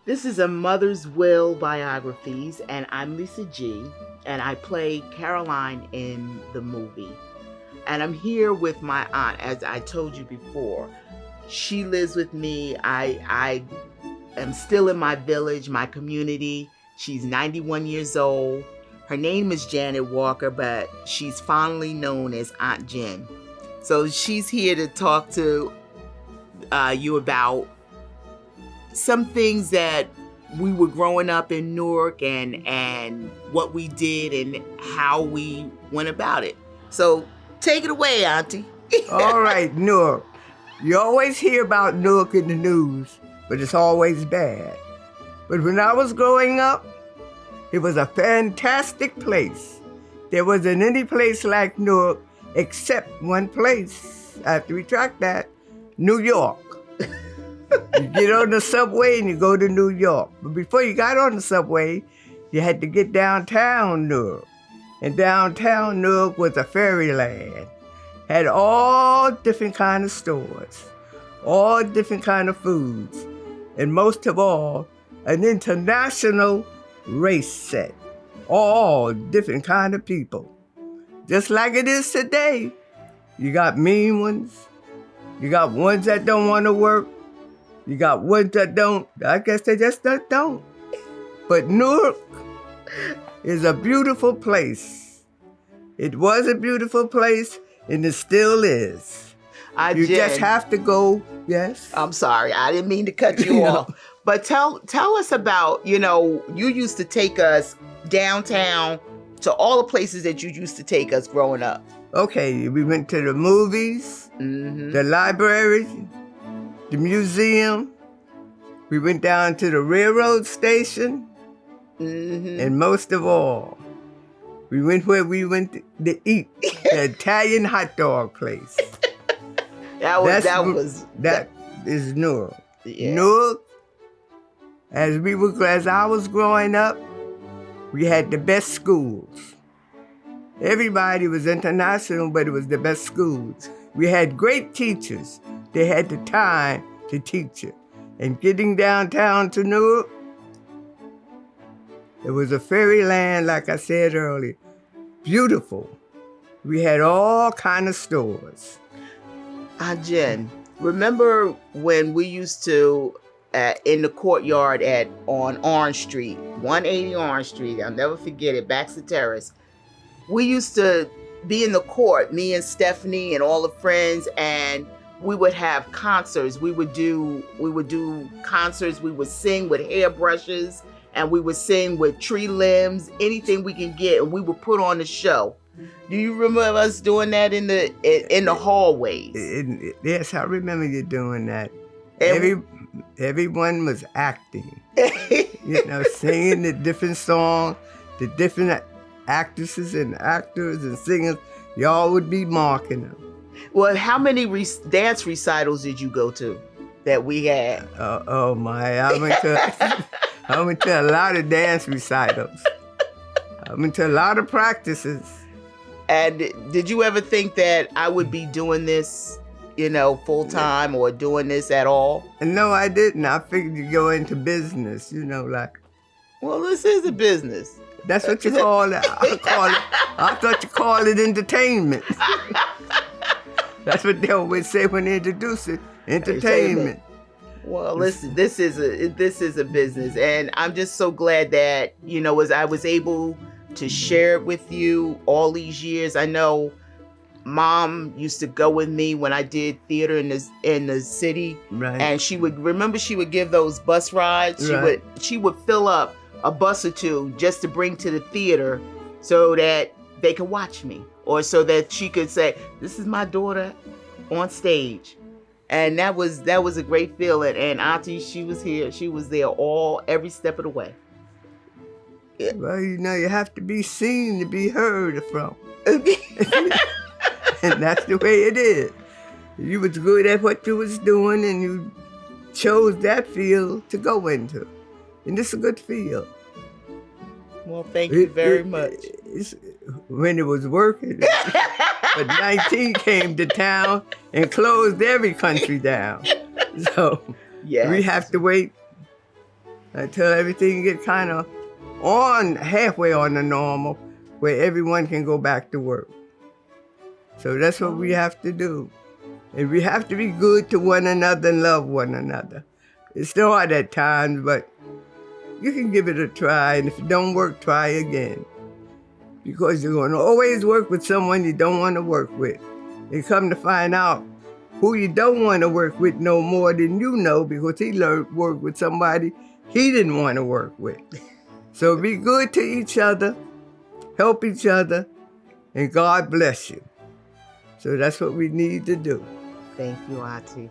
This is a Mother's Will Biographies, and I'm Lisa G, and I play Caroline in the movie. And I'm here with my aunt, as I told you before. She lives with me. I am still in my village, my community. She's 91 years old. Her name is Janet Walker, but she's fondly known as Aunt Jen. So she's here to talk to you about some things that we were growing up in Newark and what we did and how we went about it. So take it away, Auntie. All right, Newark. You always hear about Newark in the news, but it's always bad. But when I was growing up, it was a fantastic place. There wasn't any place like Newark except one place. I have to retract that, New York. You get on the subway and you go to New York. But before you got on the subway, you had to get downtown Newark. And downtown Newark was a fairyland. Had all different kind of stores, all different kind of foods, and most of all, an international race set. All different kind of people. Just like it is today. You got mean ones. You got ones that don't want to work. You got ones that don't. I guess they just don't. But Newark is a beautiful place. It was a beautiful place, and it still is. You just have to go. Yes? I'm sorry. I didn't mean to cut you off. But tell us about, you used to take us downtown to all the places that you used to take us growing up. Okay, we went to the movies, the library, the museum. We went down to the railroad station. And most of all, we went where we went to eat, the Italian hot dog place. That is Newark. Yeah. Newark, as I was growing up, we had the best schools. Everybody was international, but it was the best schools. We had great teachers. They had the time to teach you. And getting downtown to Newark, it was a fairyland, like I said earlier. Beautiful. We had all kind of stores. Jen, remember when we used to, in the courtyard on Orange Street, 180 Orange Street, I'll never forget it, Baxter Terrace. We used to be in the court, me and Stephanie and all the friends, and we would have concerts. We would do concerts. We would sing with hairbrushes, and we would sing with tree limbs, anything we can get, and we would put on a show. Do you remember us doing that in the hallways? Yes, I remember you doing that. Everyone was acting, singing the different songs, the different actresses and actors and singers. Y'all would be marking them. Well, how many dance recitals did you go to that we had? Oh my! I went to a lot of dance recitals. I went to a lot of practices. And did you ever think that I would be doing this, full time or doing this at all? No, I didn't. I figured you'd go into business, Well, this is a business. That's what you call it. I thought you called it entertainment. That's what they always say when they introduce it, entertainment. Well, listen, this is a business, and I'm just so glad that, as I was able to share it with you all these years. I know Mom used to go with me when I did theater in the city, right. And she would give those bus rides. Right. She would fill up a bus or two just to bring to the theater so that they could watch me, or so that she could say, "This is my daughter on stage." And that was a great feeling. And Auntie, she was here. She was there every step of the way. Yeah. Well, you have to be seen to be heard from. And that's the way it is. You was good at what you was doing, and you chose that field to go into. And it's a good field. Well, thank you very much. When it was working. But 19 came to town and closed every country down. So yes. We have to wait until everything get kind of halfway on the normal, where everyone can go back to work. So that's what we have to do. And we have to be good to one another and love one another. It's hard at times, but you can give it a try, and if it don't work, try again. Because you're going to always work with someone you don't want to work with. And come to find out, who you don't want to work with no more than you know, because he learned work with somebody he didn't want to work with. So be good to each other, help each other, and God bless you. So that's what we need to do. Thank you, Auntie.